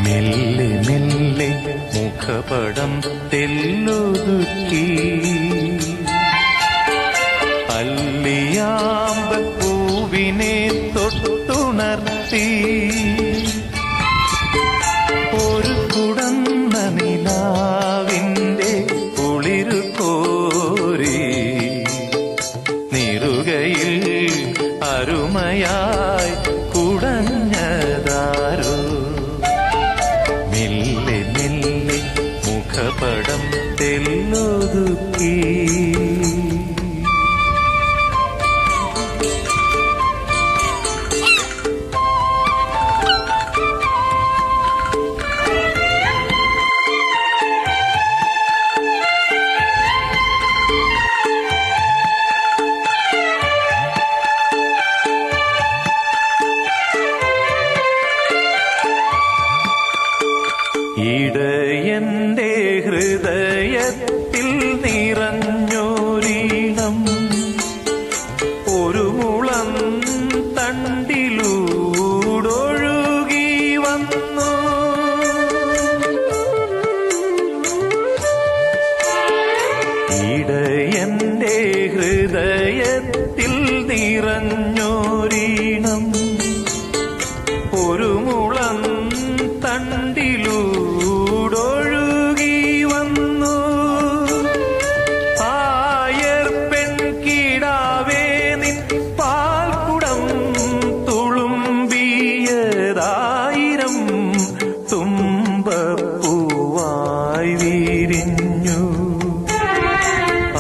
മെല്ലെ മെല്ലെ മുഖപടം തെല്ലൊതുക്കി അല്ലിയാമ്പൽ പൂവിനെ തൊട്ടുണർത്തി ഒരു കുടന്ന നിലാവിൻ്റെ കുളിരു കോരി നിറുകയിൽ അരുമയായി കുടഞ്ഞതാരോ മെല്ലെ മെല്ലെ മുഖപടം തെല്ലൊതുക്കി ഇടയന്റെ ഹൃദയത്തിൽ നിറഞ്ഞൊരീണം ഒരു മുളം തണ്ടിലൂടൊഴുകി വന്നു ഇടയന്റെ ഹൃദയത്തിൽ നിറഞ്ഞൊരീണം ഒരു മുളം തണ്ടിലൂടൊഴുകി വന്നു ആയർ പെൺകിടാവേ നിൻ പാൽക്കുടം തുളുമ്പിയതായിരം തുമ്പപ്പൂവായി വിരിഞ്ഞു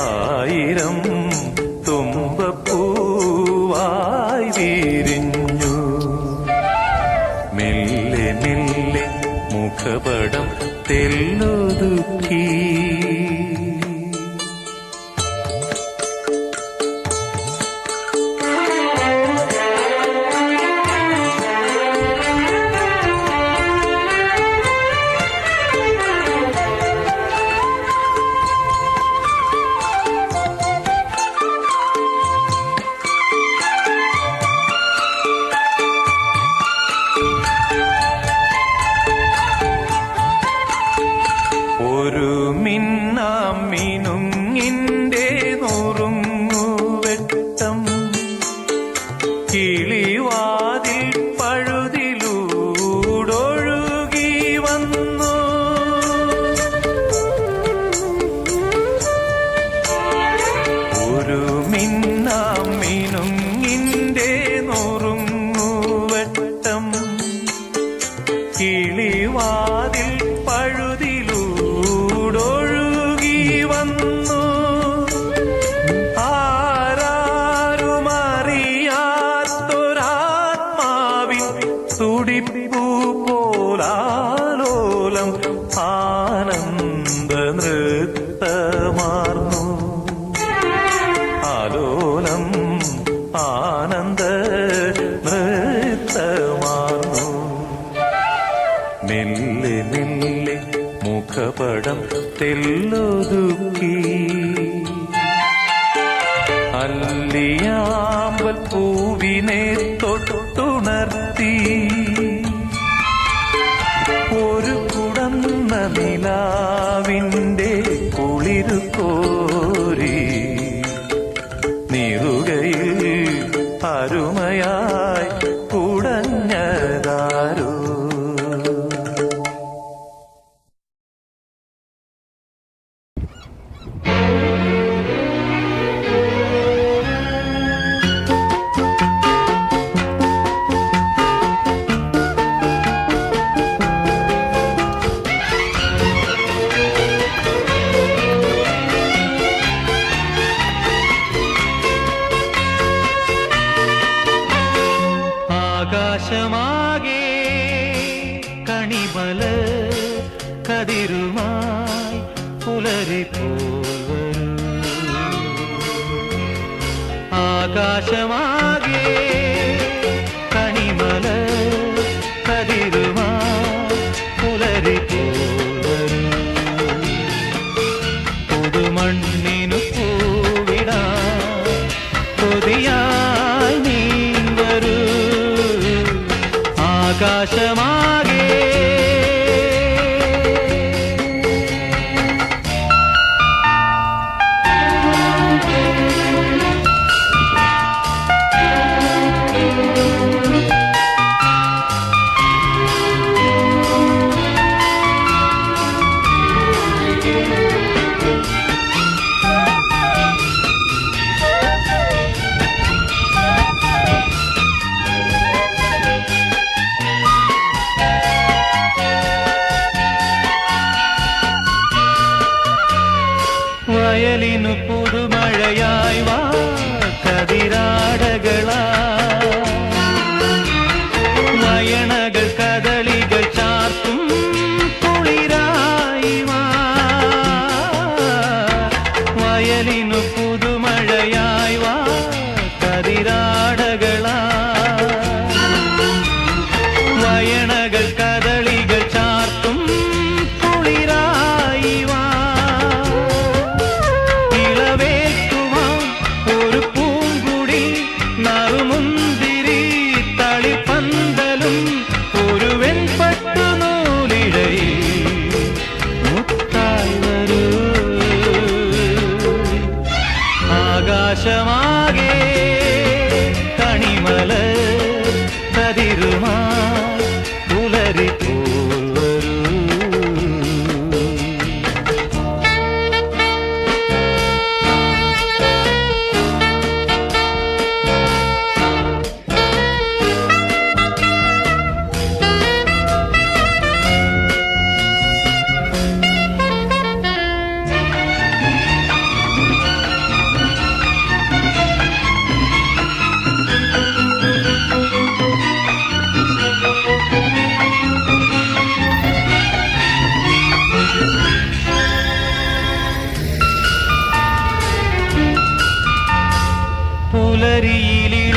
ആയിരം തുമ്പപ്പൂവായി വിരിഞ്ഞു മെല്ലെ മെല്ലെ മുഖപടം തെല്ലൊതുക്കി ഒരു മിന്നാം മിനുങ്ങിൻ്റെ നുറുങ്ങുവെട്ടം കിളിവാതിൽ പഴുതിലൂടൊഴുകി വന്നു ഒരു മിന്നാം മിനുങ്ങിൻ്റെ നുറുങ്ങുവെട്ടം കിളിവാതിൽ പഴുതിലൂടൊഴുകി വന്നു ആരാരുമറിയാത്തൊരാത്മാവിൻ തുടിപ്പൂ പോലാലോലം ആനന്ദ നൃത്തമാർന്നു ആലോലം ആനന്ദ നൃത്തമാർന്നു മെല്ലെ മെല്ലെ മുഖപടം തെല്ലൊതുക്കി അല്ലിയാമ്പൽ പൂവിനെ തൊട്ടുണർത്തി ഒരു കുടന്ന നിലാവിൻ്റെ കുളിരു കോരി നിറുകയിൽ അരുമയായി കുടഞ്ഞതാരോ ആകാശമാകെ കണിമല കതിരുമായി പുലരിപ്പോൽ ആകാശമാകെ കണിമല കതിരുമായി പുലരിപ്പോൽ പുതുമണ്ണിനു പൂവിടാ കൊതിയായി നീ വരൂ ആകാശമാകെ വയലിനു പുതുമഴയായി വാ കതിരാടകളാ വയണകൾ കദളികൾ ചാർത്തും കുളിരായി വാ വയലിനു പുതുമഴയായി വാ കതിരാടകളാ വയണകൾ കദളികൾ ചാർത്തും കുളിരായി വാ ഇളവേറ്റുവാൻ ഒരു പൂങ്കുടി നറുമുന്തിരി തളിപ്പന്തലും ഒരു വെൺപട്ടു നൂലിഴയിൽ മുത്തായി വരൂ ആകാശമാകെ കണിമലർ കതിരുമായി പുലരിപ്പോൽ വരൂ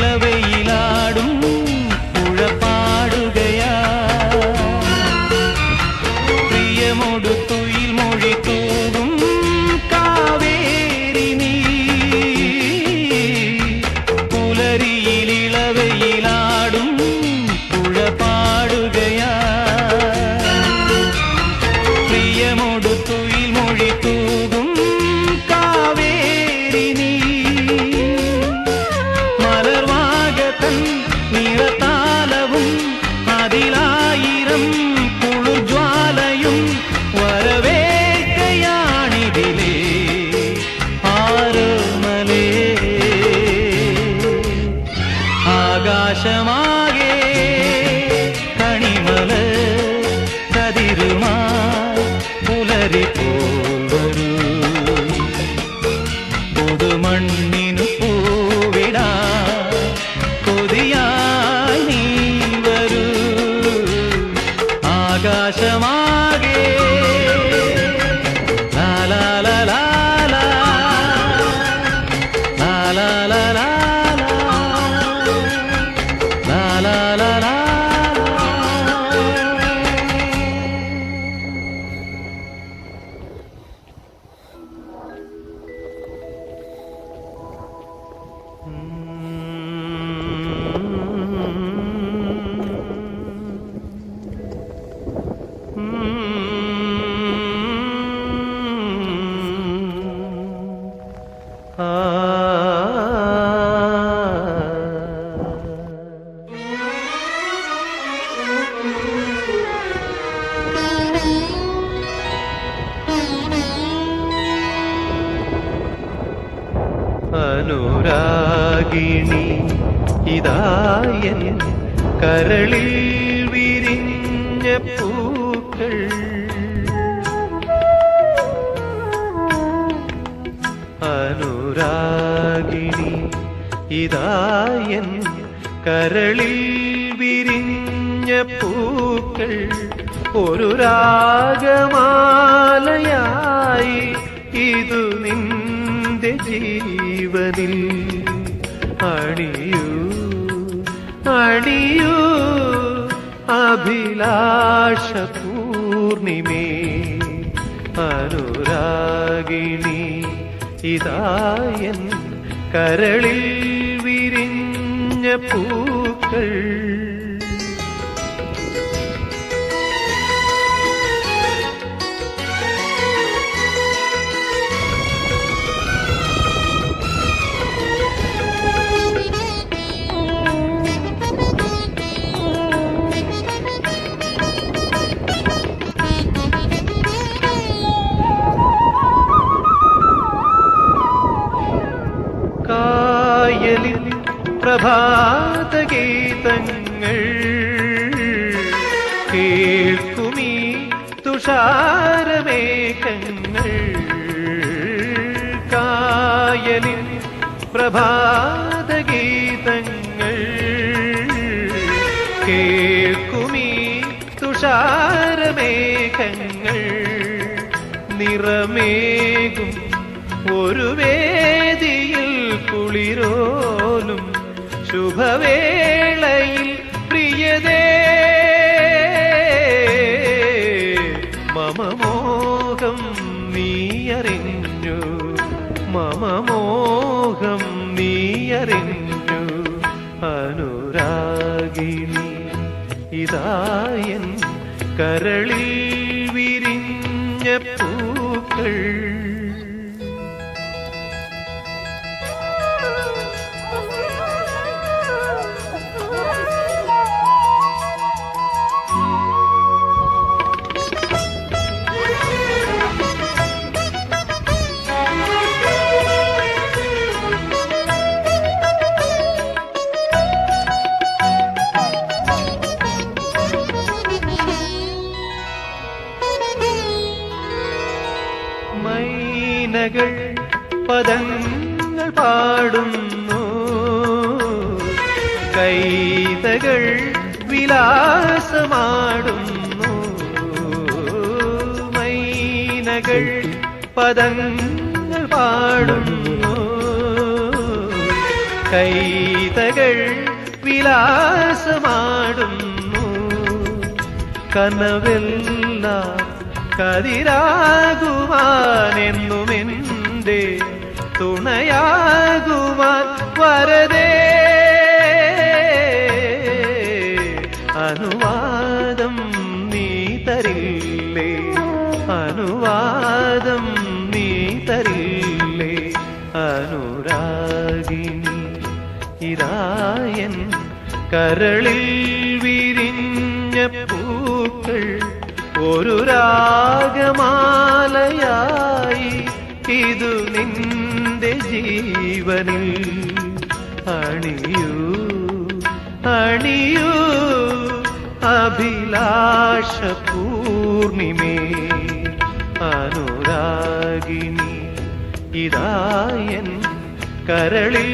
പുലരിയിലിളവയിലാടും പുഴ പാടുകയാ പ്രിയമോടു തുയിൽ മൊഴി തൂകും കാവേരി നീ പുലരിയിലിളവയിലാടും പുഴ പാടുകയാ പ്രിയമോടു തുയിൽ മൊഴി തൂകും കാവേരി നീ നിറതാലവും അതിലായിരം കുളിർജ്വാലയും വരവേൽക്കയാണിതിലേ ആരോമലേ ആകാശമാകെ കണിമലർ കതിരുമായി പുലരിപ്പോൽ വരൂ പുതുമണ്ണിനു പൂവിടാ കൊതിയായി നീ വരൂ ആകാശമാകെ ലാലാ ലാലാ ലാലാ ലാലാ ലാലാ ലാലാ അനുരാഗിണി ഇതായൻ കരളിൽ വിരിഞ്ഞ പൂക്കൾ അനുരാഗിണി ഇതായൻ കരളിൽ വിരിഞ്ഞ പൂക്കൾ ഒരു രാഗമാലയായി ഇതു നിന്റെ ജീവനിൽ അണിയൂ അണിയൂ അഭിലാഷ പൂർണിമേ അനുരാഗിണി ഇതായൻ കരളിൽ വിരിഞ്ഞ പൂക്കൾ കായലിൻ പ്രഭാതഗീതങ്ങൾ കേൾക്കുമീ തുഷാരമേഘങ്ങൾ പ്രഭാതഗീതങ്ങൾ കേൾക്കുമീ തുഷാരമേഘങ്ങൾ നിറമേകും ഒരു വേദിയിൽ കുളിരോലും ശുഭവേളയിൽ പ്രിയതേ മമമോഹം നീയറിഞ്ഞു മമമോഹം നീയറിഞ്ഞു അനുരാഗിണി ഇതായൻ കരളിൽ വിരിഞ്ഞ പൂക്കൾ മൈനകൾ പദങ്ങൾ പാടുന്നു കൈതകൾ വിലാസമാടുന്നു മൈനകൾ പദങ്ങൾ പാടുന്നു കൈതകൾ വിലാസമാടുന്നു കനവെല്ലാം കതിരാകുവാനെന്നുമെന്റെ തുണയാകുവാൻ വരദേ അനുവാദം നീ തരില്ലേ അനുവാദം നീ തരില്ലേ അനുരാഗിണി ഇതായൻ കരളിൽ വിരിഞ്ഞ പൂക്കൾ ഒരു രാഗമാലയായി ഇതു നിന്റെ ജീവനിൽ അണിയൂ അണിയൂ അഭിലാഷ പൂർണിമേ അനുരാഗിണി ഇതായൻ കരളിൽ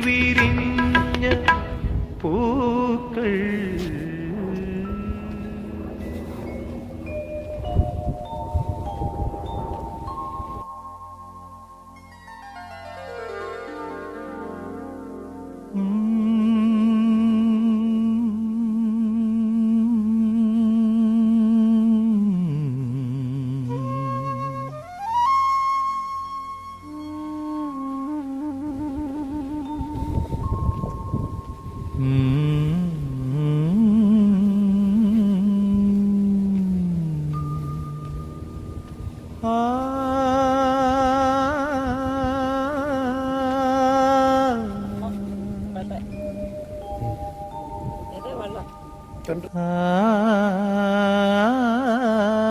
വിരിഞ്ഞ പൂക്കൾ